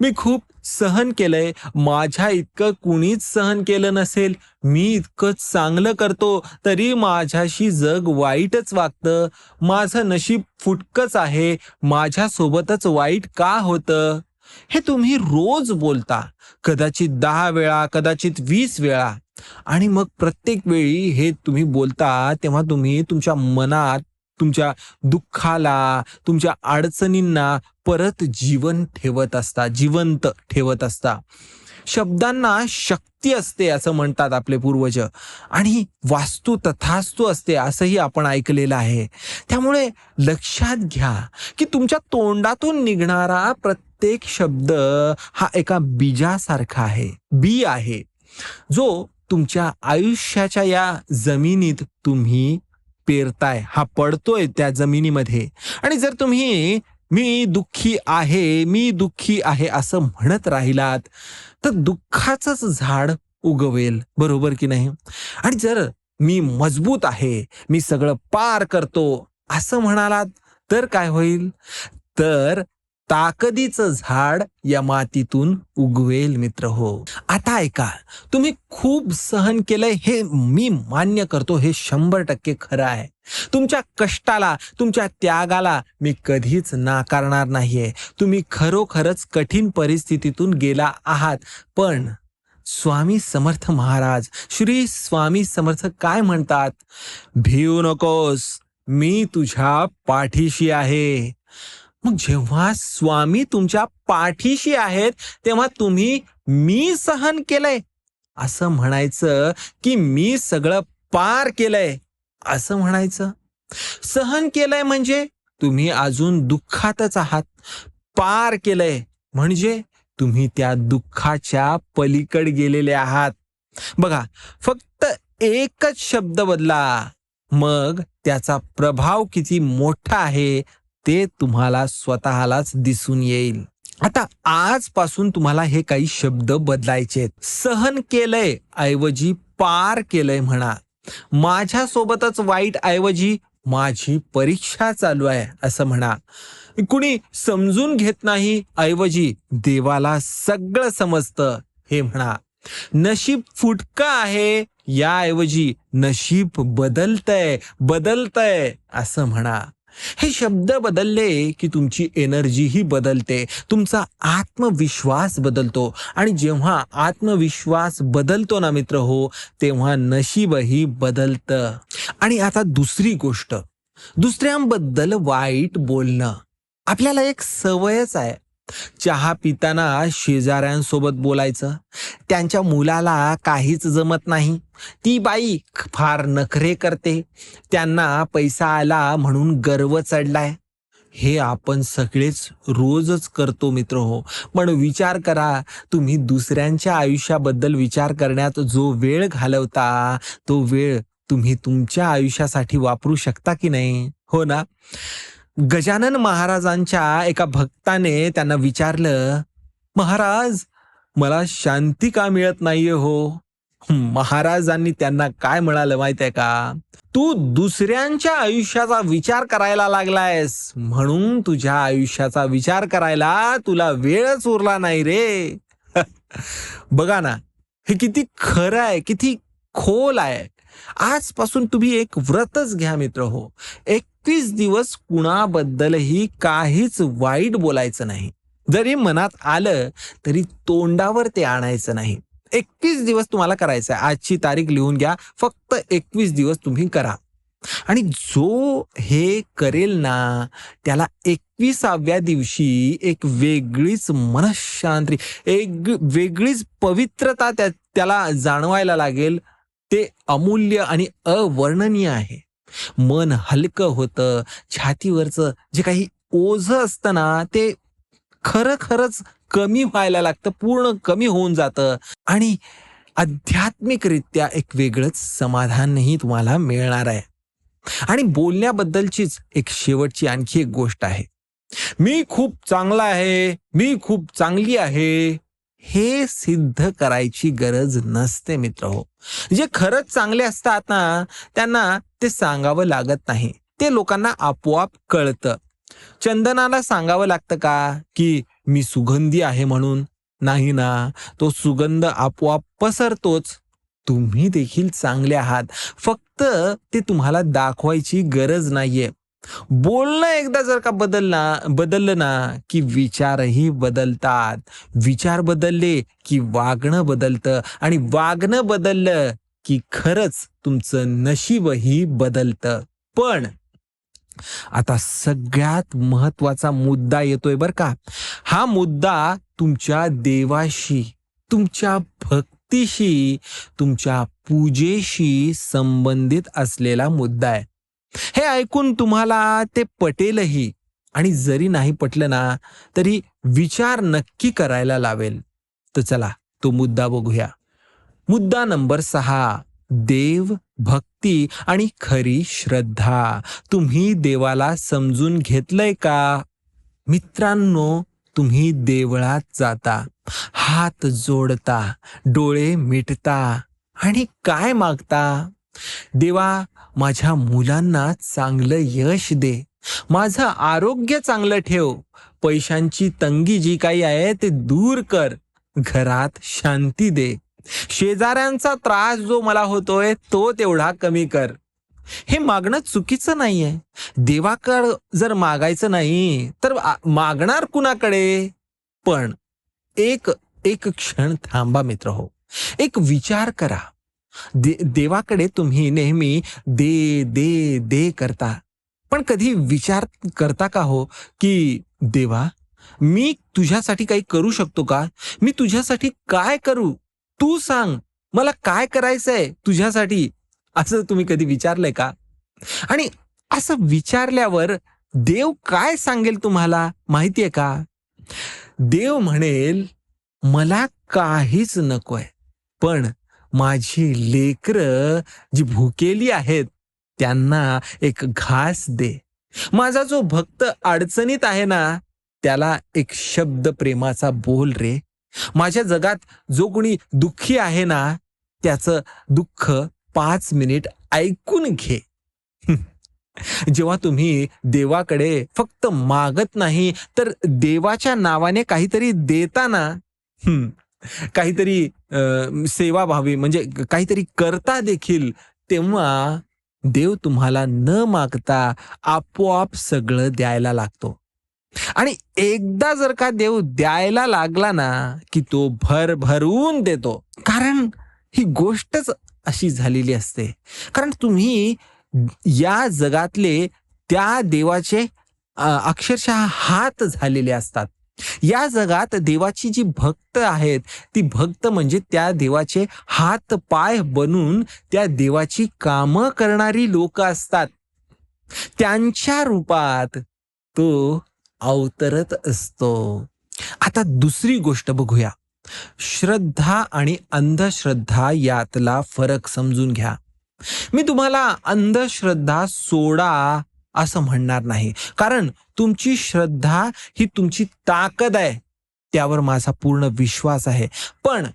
[SPEAKER 1] मी खूप सहन केलंय, माझ्या इतकं कुणीच सहन केलं नसेल, मी इतकं चांगलं करतो तरी माझ्याशी जग वाईटच वागतं, माझं नशीब फुटकंच आहे, माझ्यासोबतच वाईट का होतं? हे तुम्ही रोज बोलता. कदाचित 10 वेळा, कदाचित 20 वेळा. आणि मग प्रत्येक वेळी हे तुम्ही बोलता तेव्हा तुम्ही तुमच्या मनात तुमच्या दुःखाला, तुमच्या अडचणींना परत जिवंत ठेवत असता. शब्दांना शक्ती असते असं म्हणतात आपले पूर्वज, आणि वास्तू तथास्तू असते असंही आपण ऐकलेलं आहे. त्यामुळे लक्षात घ्या की तुमच्या तोंडातून निघणारा प्रत्येक शब्द हा एका बीजासारखा आहे, बी आहे, जो तुमच्या आयुष्याच्या या जमिनीत तुम्ही पेरताय, हा पडतोय त्या जमिनीमध्ये. आणि जर तुम्ही मी दुःखी आहे असं म्हणत राहिलात तर दुःखाचंच झाड उगवेल, बरोबर की नाही? आणि जर मी मजबूत आहे, मी सगळं पार करतो असं म्हणालात तर काय होईल? तर ताकदीचं झाड या मातीतून उगवेल मित्र हो. आता ऐका, तुम्ही खूप सहन केलंय हे मी मान्य करतो, हे 100% खरं आहे. तुमच्या कष्टाला, तुमच्या त्यागाला मी कधीच नाकारणार नाहीये. तुम्ही खरोखरच कठीण परिस्थितीतून गेला आहात. पण स्वामी समर्थ महाराज, श्री स्वामी समर्थ काय म्हणतात? भिऊ नकोस, मी तुझ्या पाठीशी आहे. मग जेव्हा स्वामी तुमच्या पाठीशी आहेत तेव्हा तुम्ही मी सहन केलंय असं म्हणायचं की मी सगळं पार केलंय असं म्हणायचं? सहन केलंय म्हणजे तुम्ही अजून दुःखातच आहात. पार केलंय म्हणजे तुम्ही त्या दुःखाच्या पलीकडे गेलेले आहात. बघा, फक्त एकच शब्द बदला, मग त्याचा प्रभाव किती मोठा आहे ते तुम्हाला स्वतःलाच दिसून येईल. आता आजपासून तुम्हाला हे काही शब्द बदलायचे आहेत. सहन केलंय ऐवजी पार केलंय म्हणा. माझ्यासोबतच वाईट ऐवजी माझी परीक्षा चालू आहे असं म्हणा. कुणी समजून घेत नाही ऐवजी देवाला सगळं समजतं हे म्हणा. नशीब फुटका आहे याऐवजी नशीब बदलतंय बदलतंय असं म्हणा. हे शब्द बदलले की तुमची एनर्जीही बदलते, तुमचा आत्मविश्वास बदलतो आणि जेव्हा आत्मविश्वास बदलतो ना मित्र हो, तेव्हा नशीबही बदलतं. आणि आता दुसरी गोष्ट, दुसऱ्यांबद्दल वाईट बोलणं आपल्याला एक सवयच आहे. चहा पिताना शेजाऱ्यांसोबत बोलायचं. त्यांच्या मुलाला काहीच जमत नाही, ती बाई फार नखरे करते, त्यांना पैसा आला म्हणून गर्व चढलाय. हे आपण सगळेच रोजच करतो मित्र हो. पण विचार करा, तुम्ही दुसऱ्यांच्या आयुष्याबद्दल विचार करण्यात जो वेळ घालवता, तो वेळ तुम्ही तुमच्या आयुष्यासाठी वापरू शकता की नाही? हो ना. गजानन महाराजांच्या एका भक्ताने त्यांना विचारलं, महाराज मला शांती का मिळत नाहीये हो? महाराजांनी त्यांना काय म्हणालं माहित आहे का? तू दुसऱ्यांच्या आयुष्याचा विचार करायला लागलायस म्हणून तुझ्या आयुष्याचा विचार करायला तुला वेळच उरला नाही रे. बघा ना, हे किती खरं आहे, किती खोल आहे. आजपासून तुम्ही एक व्रतच घ्या मित्र हो. 21 दिवस कुणाबद्दलही काहीच वाईट बोलायचं नाही. जरी मनात आलं तरी तोंडावर ते आणायचं नाही. 21 दिवस तुम्हाला करायचं आहे. आजची तारीख लिहून घ्या. फक्त 21 दिवस तुम्ही करा. आणि जो हे करेल ना, त्याला 21व्या दिवशी एक वेगळीच मनःशांती, एक वेगळीच पवित्रता त्याला जाणवायला लागेल. ते अमूल्य आणि अवर्णनीय आहे. मन हलकं होतं. छातीवरचं जे काही ओझं असतं ना, ते खरंच कमी व्हायला लागतं, पूर्ण कमी होऊन जातं आणि आध्यात्मिकरित्या एक वेगळंच समाधानही तुम्हाला मिळणार आहे. आणि बोलण्याबद्दलचीच एक शेवटची आणखी एक गोष्ट आहे. मी खूप चांगला आहे, मी खूप चांगली आहे, हे सिद्ध करायची गरज नसते मित्र हो. जे खरंच चांगले असतात ना, त्यांना ते सांगावं लागत नाही. ते लोकांना आपोआप कळतं. चंदनाला सांगावं लागतं का की मी सुगंधी आहे म्हणून? नाही ना, तो सुगंध आपोआप पसरतोच. तुम्ही देखील चांगले आहात, फक्त ते तुम्हाला दाखवायची गरज नाहीये. बोलणं एकदा जर का बदललं ना की विचारही बदलतात. विचार बदलले की वागणं बदलतं आणि वागणं बदललं की खरंच तुमचं नशीबही बदलतं. पण आता सगळ्यात महत्वाचा मुद्दा येतोय बर का. हा मुद्दा तुमच्या देवाशी, तुमच्या भक्तीशी, तुमच्या पूजेशी संबंधित असलेला मुद्दा आहे. हे ऐकून तुम्हाला ते पटेलही आणि जरी नाही पटलं ना तरी विचार नक्की करायला लावेल. तर चला तो मुद्दा बघूया. मुद्दा नंबर 6, देव, भक्ती आणि खरी श्रद्धा. तुम्ही देवाला समजून घेतलंय का? मित्रांनो, तुम्ही देवळात जाता, हात जोडता, डोळे मिटता आणि काय मागता? देवा, माझ्या मुलांना चांगलं यश दे, माझं आरोग्य चांगलं ठेव, पैशांची तंगी जी काही आहे ते दूर कर, घरात शांती दे, शेजाऱ्यांचा त्रास जो मला होतोय तो तेवढा कमी कर. हे मागणं चुकीचं नाहीये. देवाकडे जर मागायचं नाही तर मागणार कुणाकडे? पण एक एक क्षण थांबा मित्र हो. एक विचार करा. देवाकडे तुम्ही नेहमी दे दे दे करता, पण कधी विचार करता का हो की देवा, मी तुझ्यासाठी काही करू शकतो का? मी तुझ्यासाठी काय करू? तू सांग, मला काय करायचंय तुझ्यासाठी? असं तुम्ही कधी विचारलंय का? आणि असं विचारल्यावर देव काय सांगेल तुम्हाला माहितीये का? देव म्हणेल, मला काहीच नकोय, पण माझी लेकरं जी भुकेली आहेत त्यांना एक घास दे. माझा जो भक्त अडचणीत आहे ना, त्याला एक शब्द प्रेमाचा बोल रे. माझ्या जगात जो कोणी दुःखी आहे ना, त्याचं दुःख 5 मिनिट ऐकून घे. जेव्हा तुम्ही देवाकडे फक्त मागत नाही, तर देवाच्या नावाने काहीतरी देता ना, हं, काहीतरी सेवाभावी म्हणजे काहीतरी करता देखील, तेव्हा देव तुम्हाला न मागता आपोआप सगळं द्यायला लागतो. आणि एकदा जर का देव द्यायला लागला ना, की तो भरभरून देतो. कारण ही गोष्टच अशी झालेली असते. कारण तुम्ही या जगातले त्या देवाचे अक्षरशः हात झालेले असतात. या जगात देवाची जी भक्त आहेत, ती भक्त म्हणजे त्या देवाचे हात पाय बनून त्या देवाची कामं करणारी लोक असतात. त्यांच्या रूपात तो अवतरत असतो. आता दुसरी गोष्ट बघूया. श्रद्धा आणि अंधश्रद्धा यातला फरक समजून घ्या. मी तुम्हाला अंधश्रद्धा सोडा असं म्हणणार नाही. कारण तुमची श्रद्धा ही तुमची ताकद आहे. त्यावर माझा पूर्ण विश्वास आहे. पण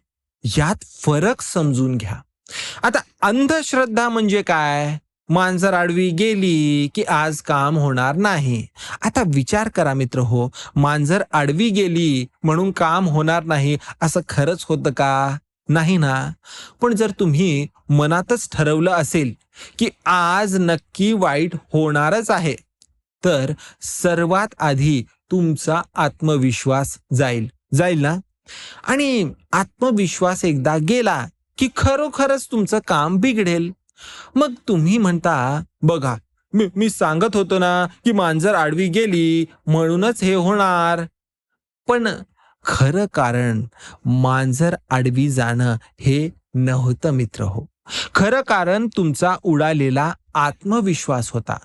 [SPEAKER 1] यात फरक समजून घ्या. आता अंधश्रद्धा म्हणजे काय? मांजर आडवी गेली की आज काम होणार नाही. आता विचार करा मित्र हो, मांजर आडवी गेली म्हणून काम होणार नाही असं खरंच होतं का? नाही ना. पण जर तुम्ही मनातच ठरवलं असेल की आज नक्की वाईट होणारच आहे, तर सर्वात आधी तुमचा आत्मविश्वास जाईल जाईल ना. आणि आत्मविश्वास एकदा गेला की खरोखरच तुमचं काम बिघडेल. मग तुम्ही म्हणता, बघा, मी मी सांगत होतो ना की मांजर आडवी गेली म्हणूनच हे होणार. पण खरं कारण मांजर आडवी जाणं हे नव्हतं मित्र हो. खरं कारण तुमचा उडालेला आत्मविश्वास होता.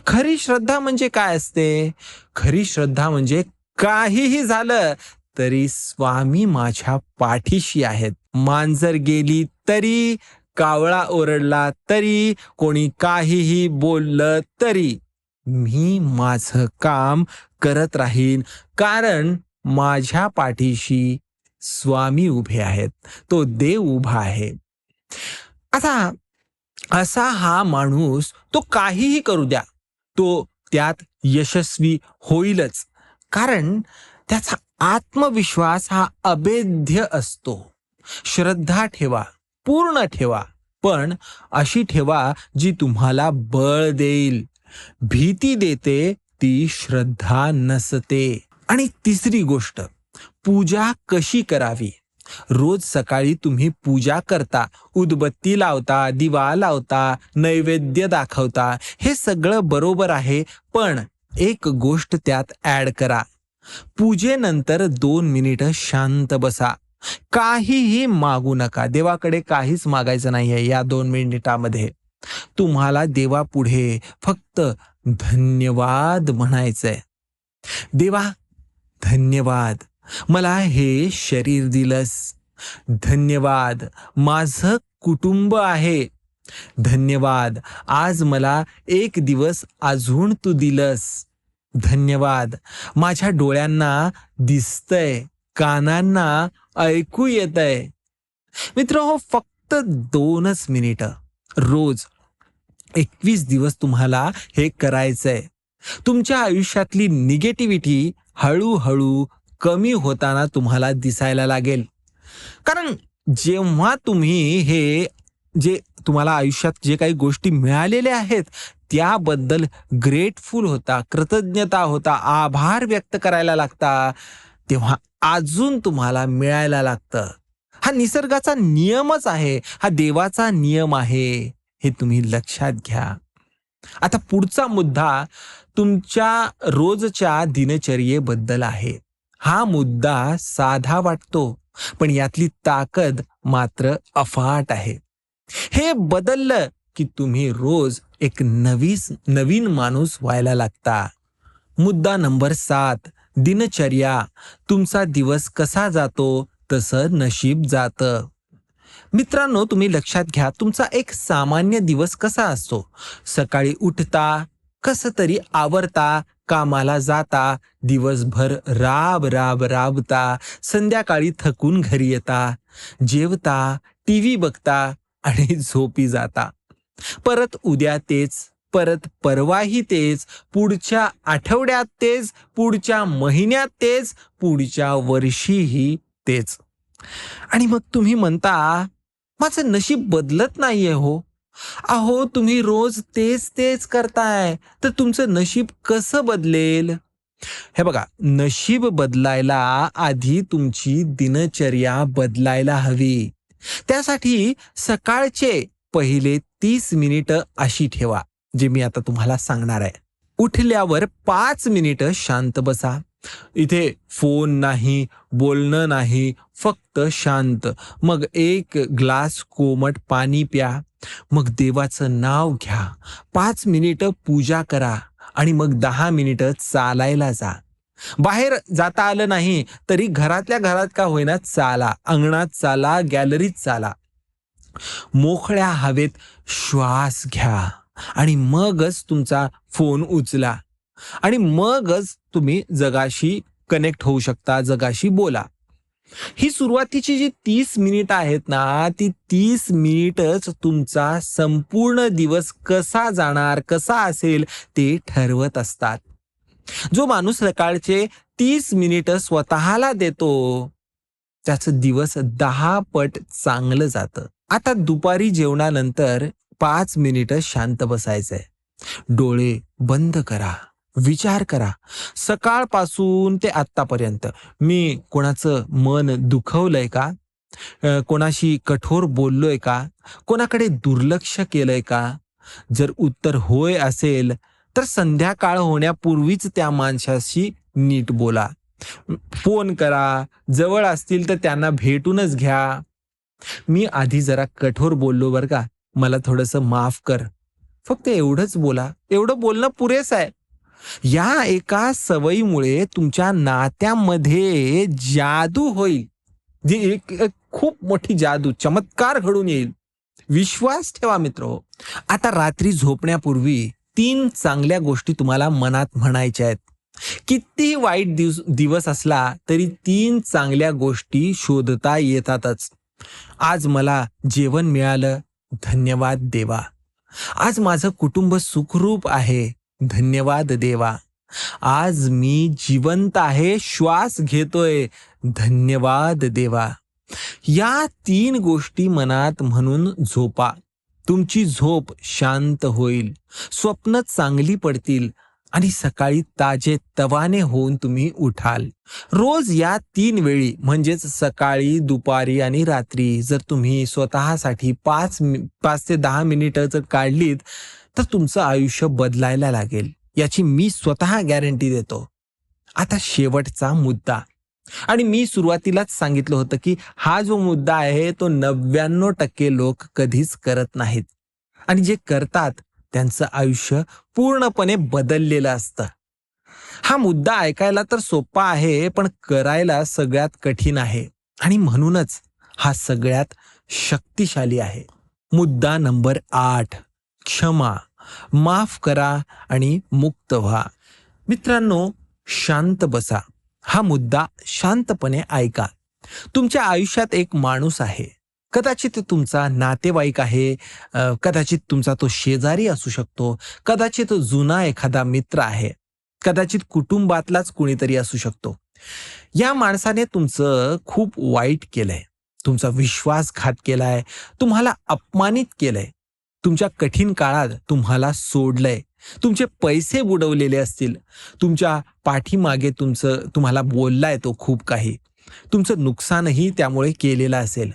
[SPEAKER 1] खरी श्रद्धा म्हणजे काय असते? खरी श्रद्धा म्हणजे काहीही झालं तरी स्वामी माझ्या पाठीशी आहेत. मांजर गेली तरी, कावळा ओरडला तरी, कोणी काहीही बोललं तरी, मी माझं काम करत राहीन. कारण माझ्या पाठीशी स्वामी उभे आहेत. तो देव उभा आहे. आता असा हा माणूस तो काहीही करू द्या, तो त्यात यशस्वी होईलच. कारण त्याचा आत्मविश्वास हा अभेद्य असतो. श्रद्धा ठेवा, पूर्ण ठेवा, पण अशी ठेवा जी तुम्हाला बळ देईल. भीती देते ती श्रद्धा नसते. आणि तिसरी गोष्ट, पूजा कशी करावी. रोज सकाळी तुम्ही पूजा करता, उदबत्ती लावता, दिवा लावता, नैवेद्य दाखवता, हे सगळं बरोबर आहे. पण एक गोष्ट त्यात ऍड करा. पूजेनंतर 2 मिनिटं शांत बसा. काहीही मागू नका. देवाकडे काहीच मागायचं नाहीये या 2 मिनिटामध्ये. तुम्हाला देवापुढे फक्त धन्यवाद म्हणायचंय. देवा, धन्यवाद मला हे शरीर दिलंस. धन्यवाद माझं कुटुंब आहे. धन्यवाद आज मला एक दिवस अजून तू दिलंस. धन्यवाद माझ्या डोळ्यांना दिसतंय, कानांना ऐकू येतंय. मित्र हो, फक्त 2च मिनिटं रोज 21 दिवस तुम्हाला हे करायचंय. तुमच्या आयुष्यातली निगेटिव्हिटी हळूहळू कमी होताना तुम्हाला दिसायला लागेल. कारण जेव्हा तुम्ही हे जे तुम्हाला आयुष्यात जे काही गोष्टी मिळालेल्या आहेत त्याबद्दल ग्रेटफुल होता, कृतज्ञता होता, आभार व्यक्त करायला लागता, तेव्हा अजून तुम्हाला मिळायला लागतं. हा निसर्गाचा नियमच आहे, हा देवाचा नियम आहे, हे तुम्ही लक्षात घ्या. आता पुढचा मुद्दा तुमच्या रोजच्या दिनचर्येबद्दल आहे. हा मुद्दा साधा वाटतो, पण यातली ताकद मात्र अफाट आहे. हे बदललं की तुम्ही रोज एक नवीन माणूस व्हायला लागता. मुद्दा नंबर 7, दिनचर्या. तुमचा दिवस कसा जातो तसं नशीब जातं. मित्रांनो, तुम्ही लक्षात घ्या, तुमचा एक सामान्य दिवस कसा असतो. सकाळी उठता, कसं तरी आवरता, कामाला जाता, दिवसभर राबता, संध्याकाळी थकून घरी येता, जेवता, टीव्ही बघता आणि झोपी जाता. परत उद्या तेच, परत परवाही तेच, पुढच्या आठवड्यात तेच, पुढच्या महिन्यात तेच, पुढच्या वर्षीही तेच. आणि मग तुम्ही म्हणता, माझं नशीब बदलत नाहीये हो. अहो, तुम्ही रोज तेच तेच करताय, तर तुमचं नशीब कसं बदलेल? हे बघा, नशीब बदलायला आधी तुमची दिनचर्या बदलायला हवी. त्यासाठी सकाळचे पहिले 30 मिनिटं अशी ठेवा, जे मी आता तुम्हाला सांगणार आहे. उठल्यावर 5 मिनिटं शांत बसा. इथे फोन नाही, बोलणं नाही, फक्त शांत. मग एक ग्लास कोमट पाणी प्या. मग देवाचं नाव घ्या. 5 मिनिटं पूजा करा आणि मग 10 मिनिटं चालायला जा. बाहेर जाता आलं नाही तरी घरातल्या घरात का होईना चाला. अंगणात चाला, गॅलरीत चाला. मोकळ्या हवेत श्वास घ्या आणि मगच तुमचा फोन उचला आणि मगच तुम्ही जगाशी कनेक्ट होऊ शकता, जगाशी बोला. ही सुरुवातीची जी 30 मिनिटं आहेत ना, ती 30 मिनिटच तुमचा संपूर्ण दिवस कसा जाणार, कसा असेल ते ठरवत असतात. जो माणूस सकाळचे 30 मिनिटं स्वतःला देतो, त्याचं दिवस 10 पट चांगलं जातं. आता दुपारी जेवणानंतर 5 मिनिटं शांत बसायचंय. डोळे बंद करा. विचार करा. सकाळपासून ते आत्तापर्यंत मी कोणाचं मन दुखवलंय का? कोणाशी कठोर बोललोय का? कोणाकडे दुर्लक्ष केलंय का? जर उत्तर होय असेल, तर संध्याकाळ होण्यापूर्वीच त्या माणसाशी नीट बोला. फोन करा. जवळ असतील तर त्यांना भेटूनच घ्या. मी आधी जरा कठोर बोललो बरं का. मला थोडंसं माफ कर. फक्त एवढंच बोला. एवढं बोलणं पुरेसं आहे. या एका सवयीमुळे तुमच्या नात्यामध्ये जादू होईल. जी एक एक खूप मोठी जादू, चमत्कार घडून येईल. विश्वास ठेवा मित्र. आता रात्री झोपण्यापूर्वी 3 चांगल्या गोष्टी तुम्हाला मनात म्हणायच्या आहेत. कितीही वाईट दिवस असला तरी 3 चांगल्या गोष्टी शोधता येतातच. आज मला जेवण मिळालं, धन्यवाद देवा. आज माझं कुटुंब सुखरूप आहे, धन्यवाद देवा. आज मी जिवंत आहे, श्वास घेतोय, धन्यवाद देवा. या 3 गोष्टी मनात म्हणून झोपा. तुमची झोप शांत होईल, स्वप्न चांगली पडतील आणि सकाळी ताजे तवाने होऊन तुम्ही उठाल. रोज या 3 वेळी म्हणजेच सकाळी, दुपारी आणि रात्री जर तुम्ही स्वतःसाठी 5 ते 10 मिनिटं जर काढलीत, तर तुमचं आयुष्य बदलायला लागेल. याची मी स्वतः गॅरंटी देतो. आता शेवटचा मुद्दा, आणि मी सुरुवातीलाच सांगितलं होतं की हा जो मुद्दा आहे तो 99% लोक कधीच करत नाहीत आणि जे करतात त्यांचं आयुष्य पूर्णपणे बदललेलं असतं. हा मुद्दा ऐकायला तर सोपा आहे, पण करायला सगळ्यात कठीण आहे आणि म्हणूनच हा सगळ्यात शक्तिशाली आहे. मुद्दा नंबर 8, क्षमा. माफ करा आणि मुक्त व्हा. मित्रांनो, शांत बसा. हा मुद्दा शांतपणे ऐका. तुमच्या आयुष्यात एक माणूस आहे. कदाचित तुमचा नातेवाईक आहे, कदाचित तुमचा तो शेजारी असू शकतो, कदाचित जुना एखादा मित्र आहे, कदाचित कुटुंबातलाच कुणीतरी असू शकतो. या माणसाने तुमचं खूप वाईट केलंय, तुमचा विश्वासघात केलाय, तुम्हाला अपमानित केलंय, तुमच्या कठीण काळात तुम्हाला सोडलंय, तुमचे पैसे बुडवलेले असतील, तुमच्या पाठीमागे तुम्हाला बोललाय तो खूप काही, तुमचं नुकसानही त्यामुळे केलेलं असेल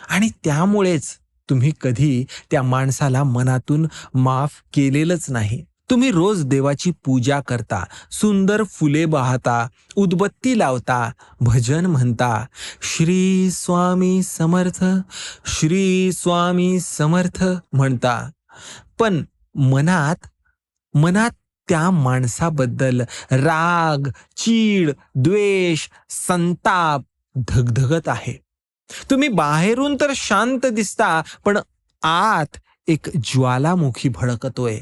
[SPEAKER 1] आणि त्यामुळेच तुम्ही कधी त्या माणसाला मनातून माफ केलेलंच नाही. तुम्ही रोज देवाची पूजा करता, सुंदर फुले वाहता, उदबत्ती लावता, भजन म्हणता, श्री स्वामी समर्थ, श्री स्वामी समर्थ म्हणता, पण मनात मनात त्या माणसाबद्दल राग, चीड, द्वेष, संताप धगधगत आहे. तुम्ही बाहेरून तर शांत दिसता, पण आत एक ज्वालामुखी भडकतोय.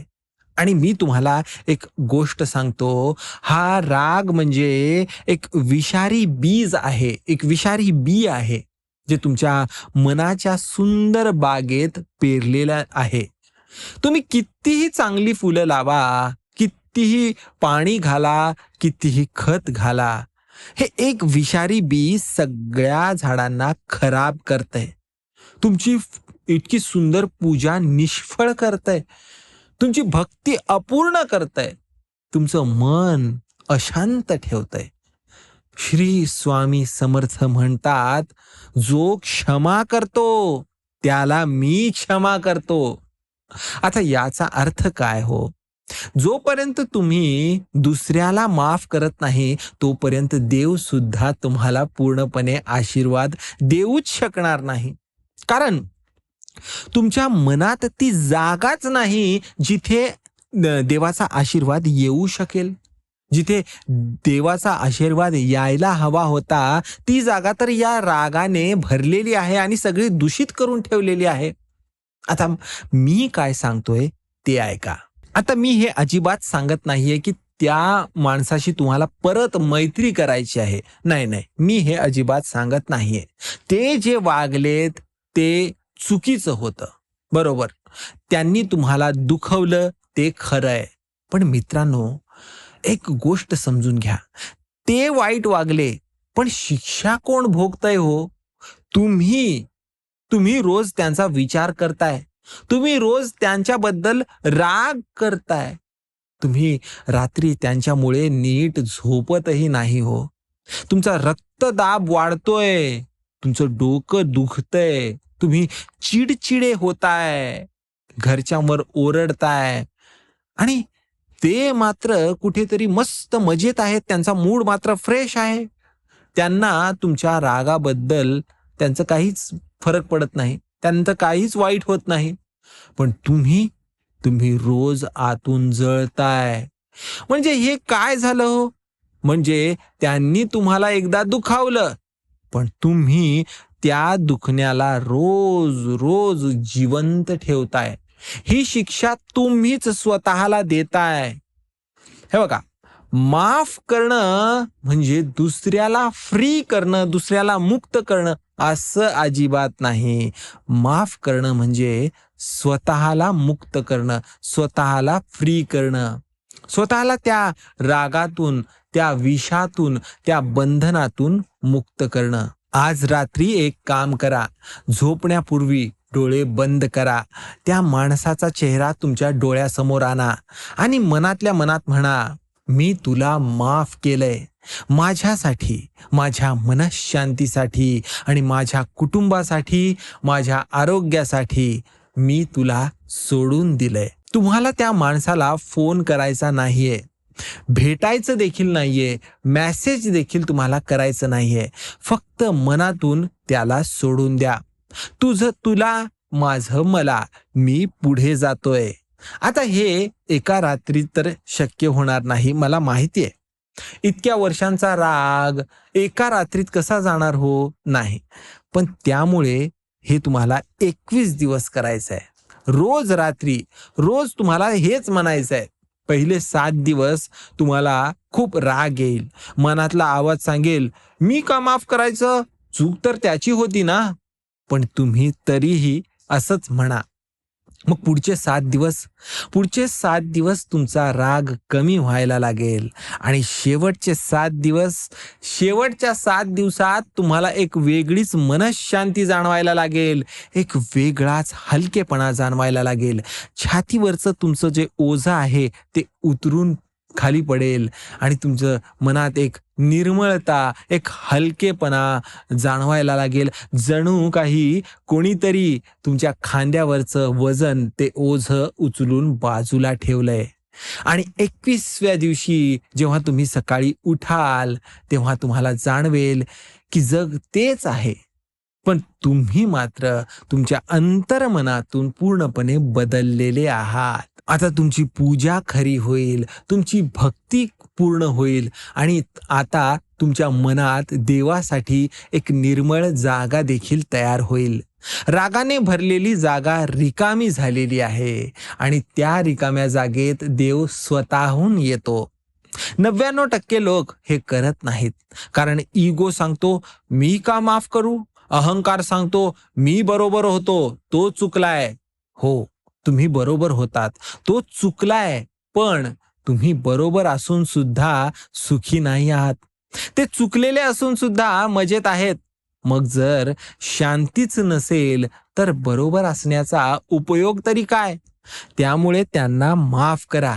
[SPEAKER 1] आणि मी तुम्हाला एक गोष्ट सांगतो, हा राग म्हणजे एक विषारी बीज आहे, एक विषारी बी आहे, जे तुमच्या मनाच्या सुंदर बागेत पेरलेलं आहे. तुम्ही कितीही चांगली फुलं लावा, कितीही पाणी घाला, कितीही खत घाला, हे एक विषारी बी सगळ्या झाडांना खराब करतंय. तुमची इतकी सुंदर पूजा निष्फळ करतंय. तुमची भक्ती अपूर्ण करतंय. तुमचं मन अशांत ठेवतंय. श्री स्वामी समर्थ म्हणतात, जो क्षमा करतो त्याला मी क्षमा करतो. आता याचा अर्थ काय हो? जोपर्यंत तुम्ही दुसऱ्याला माफ करत नाही, तोपर्यंत देव सुद्धा तुम्हाला पूर्णपणे आशीर्वाद देऊच शकणार नाही. कारण तुमच्या मनात ती जागाच नाही जिथे देवाचा आशीर्वाद येऊ शकेल. जिथे देवाचा आशीर्वाद यायला हवा होता, ती जागा तर या रागाने भरलेली आहे आणि सगळी दूषित करून ठेवलेली आहे. आता मी काय सांगतोय ते ऐका. आता मी हे अजिबात सांगत नाहीये की त्या माणसाशी तुम्हाला परत मैत्री करायची आहे. नाही, नाही. मी हे अजिबात सांगत नाहीये. ते जे वागलेत ते चुकीचं होतं. बरोबर. त्यांनी तुम्हाला दुखवलं ते खरं आहे. पण मित्रांनो, एक गोष्ट समजून घ्या. ते वाईट वागले, पण शिक्षा कोण भोगतंय हो? तुम्ही. तुम्ही रोज त्यांचा विचार करताय. तुम्ही रोज त्यांच्याबद्दल राग करताय. तुम्ही रात्री त्यांच्यामुळे नीट झोपतही नाही हो. तुमचा रक्तदाब वाढतोय. तुमचं डोकं दुखतंय. तुम्ही चिडचिडे होताय. घरच्यांवर ओरडताय आणि ते मात्र कुठेतरी मस्त मजेत आहेत. त्यांचा मूड मात्र फ्रेश आहे. त्यांना तुमच्या रागाबद्दल त्यांचं काहीच फरक पडत नाही. त्यांचं काहीच वाईट होत नाही. पण तुम्ही रोज आतून जळताय. म्हणजे हे काय झालं हो? म्हणजे त्यांनी तुम्हाला एकदा दुखावलं, पण तुम्ही त्या दुखण्याला रोज रोज जिवंत ठेवताय. ही शिक्षा तुम्हीच स्वतःला देताय. हे बघा, माफ करणं म्हणजे दुसऱ्याला फ्री करणं, दुसऱ्याला मुक्त करणं असं अजिबात नाही. माफ करणं म्हणजे स्वतःला मुक्त करणं, स्वतःला फ्री करणं, स्वतःला त्या रागातून, त्या विषातून, त्या बंधनातून मुक्त करणं. आज रात्री एक काम करा. झोपण्यापूर्वी डोळे बंद करा. त्या माणसाचा चेहरा तुमच्या डोळ्यासमोर आणा आणि मनातल्या मनात म्हणा, मी तुला माफ केलंय. माझ्यासाठी, माझ्या मनःशांतीसाठी आणि माझ्या कुटुंबासाठी, माझ्या आरोग्यासाठी मी तुला सोडून दिलंय. तुम्हाला त्या माणसाला फोन करायचा नाहीये. भेटायचं देखील नाहीये. मेसेज देखील तुम्हाला करायचं नाहीये. फक्त मनातून त्याला सोडून द्या. तुझं तुला, माझं मला. मी पुढे जातोय. आता हे एका रात्रीत तर शक्य होणार नाही, मला माहिती आहे. इतक्या वर्षांचा राग एका रात्रीत कसा जाणार हो? नाही. पण त्यामुळे हे तुम्हाला 21 दिवस करायचं आहे. रोज रात्री, रोज तुम्हाला हेच म्हणायचं आहे. पहिले 7 दिवस तुम्हाला खूप राग येईल. मनातला आवाज सांगेल, मी का माफ करायचं? चूक तर त्याची होती ना. पण तुम्ही तरीही असंच म्हणा. मग पुढचे 7 दिवस तुमचा राग कमी व्हायला लागेल आणि शेवटच्या 7 दिवसात तुम्हाला एक वेगळीच मनःशांती जाणवायला लागेल. एक वेगळाच हलकेपणा जाणवायला लागेल. छातीवरचं तुमचं जे ओझं आहे ते उतरून खाली पडेल आणि तुमचं मनात एक निर्मळता, एक हलकेपणा जाणवायला लागेल. जणू काही कोणीतरी तुमच्या खांद्यावरचं वजन, ते ओझं उचलून बाजूला ठेवलंय. आणि 21व्या दिवशी जेव्हा तुम्ही सकाळी उठाल, तेव्हा तुम्हाला जाणवेल की जग तेच आहे. पण तुम्ही मात्र तुमच्या अंतर्मनातून पूर्णपणे बदललेले आहात. आता तुमची पूजा खरी होईल, तुमची भक्ती पूर्ण होईल आणि आता तुमच्या मनात देवासाठी एक निर्मळ जागा देखील तयार होईल. रागाने भरलेली जागा रिकामी झालेली आहे आणि त्या रिकाम्या जागेत देव स्वतःहून येतो. 99% लोक हे करत नाहीत, कारण इगो सांगतो मी का माफ करू, अहंकार सांगतो मी बरोबर होतो, तो चुकलाय. हो, तुम्ही बरोबर होतात, तो चुकलाय, पण तुम्ही बरोबर असून सुद्धा सुखी नाही आहात. ते चुकलेले असून सुद्धा मजेत आहेत. मग जर शांतीच नसेल तर बरोबर असण्याचा उपयोग तरी काय? त्यामुळे त्यांना माफ करा.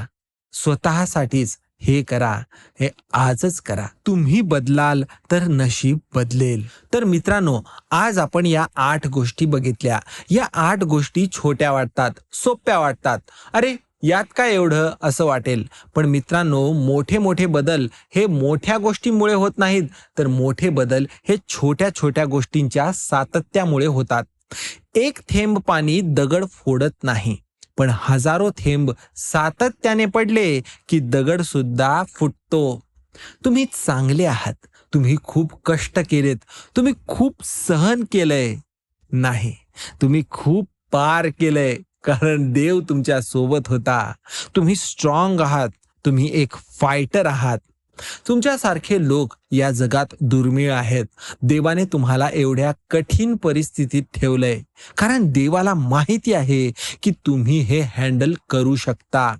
[SPEAKER 1] स्वतःसाठीच हे करा, हे आजच करा. तुम्ही बदलाल तर नशीब बदलेल. तर मित्रांनो, आज आपण या 8 गोष्टी बघितल्या. या 8 गोष्टी छोट्या वाटतात, सोप्या वाटतात. अरे यात काय एवढं असं वाटेल. पण मित्रांनो, मोठे मोठे बदल हे मोठ्या गोष्टींमुळे होत नाहीत, तर मोठे बदल हे छोट्या छोट्या गोष्टींच्या सातत्यामुळे होतात. एक थेंब पाणी दगड फोडत नाही, पण हजारो थेंब सातत्याने पडले की दगड सुद्धा फुटतो. तुम्ही चांगले आहात, तुम्ही खूप कष्ट केलेत, तुम्ही खूप सहन केलंय. नाही, तुम्ही खूप पार केलंय, कारण देव तुमच्या सोबत होता. तुम्ही स्ट्रॉंग आहात, तुम्ही एक फायटर आहात. तुमच्यासारखे लोक या जगात दुर्मिळ आहेत. देवाने तुम्हाला एवढ्या कठीण परिस्थितीत ठेवलंय, कारण देवाला माहिती आहे की तुम्ही हे हँडल करू शकता.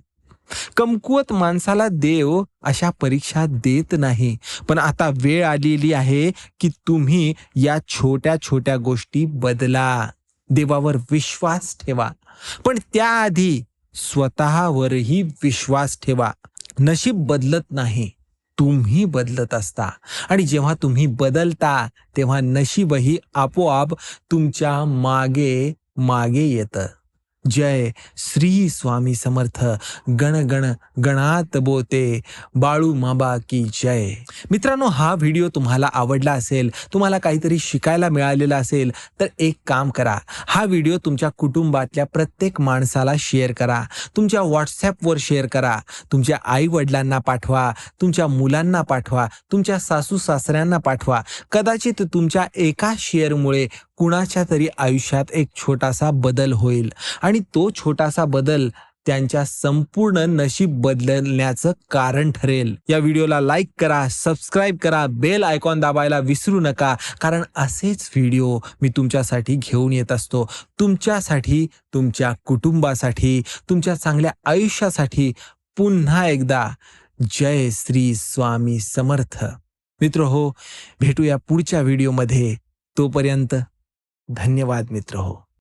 [SPEAKER 1] कमकुवत माणसाला देव अशा परीक्षा देत नाही. पण आता वेळ आलेली आहे की तुम्ही या छोट्या छोट्या गोष्टी बदला. देवावर विश्वास ठेवा, पण त्याआधी स्वतःवरही विश्वास ठेवा. नशीब बदलत नाही, तुम्ही बदलत असता. आणि जेव्हा तुम्ही बदलता तेव्हा नशीबही आपोआप तुमच्या मागे मागे येतं. जय श्री स्वामी समर्थ. गण गण गणात बोते, बाळू माबा की जय. मित्रांनो, हा व्हिडिओ तुम्हाला आवडला असेल, तुम्हाला काहीतरी शिकायला मिळालेलं असेल, तर एक काम करा. हा व्हिडिओ तुमच्या कुटुंबातल्या प्रत्येक माणसाला शेअर करा. तुमच्या व्हॉट्सॲपवर शेअर करा. तुमच्या आई वडिलांना पाठवा, तुमच्या मुलांना पाठवा, तुमच्या सासू सासऱ्यांना पाठवा. कदाचित तुमच्या एका शेअरमुळे कुणाच्या तरी आयुष्यात एक छोटासा बदल होईल आणि तो छोटासा बदल त्यांच्या संपूर्ण नशीब बदलण्याचं कारण ठरेल. या व्हिडिओला लाईक करा, सबस्क्राईब करा, बेल आयकॉन दाबायला विसरू नका, कारण असेच व्हिडिओ मी तुमच्यासाठी घेऊन येत असतो. तुमच्यासाठी, तुमच्या कुटुंबासाठी, तुमच्या चांगल्या आयुष्यासाठी. पुन्हा एकदा जय श्री स्वामी समर्थ. मित्रहो, भेटूया पुढच्या व्हिडिओमध्ये. तोपर्यंत धन्यवाद मित्रहो.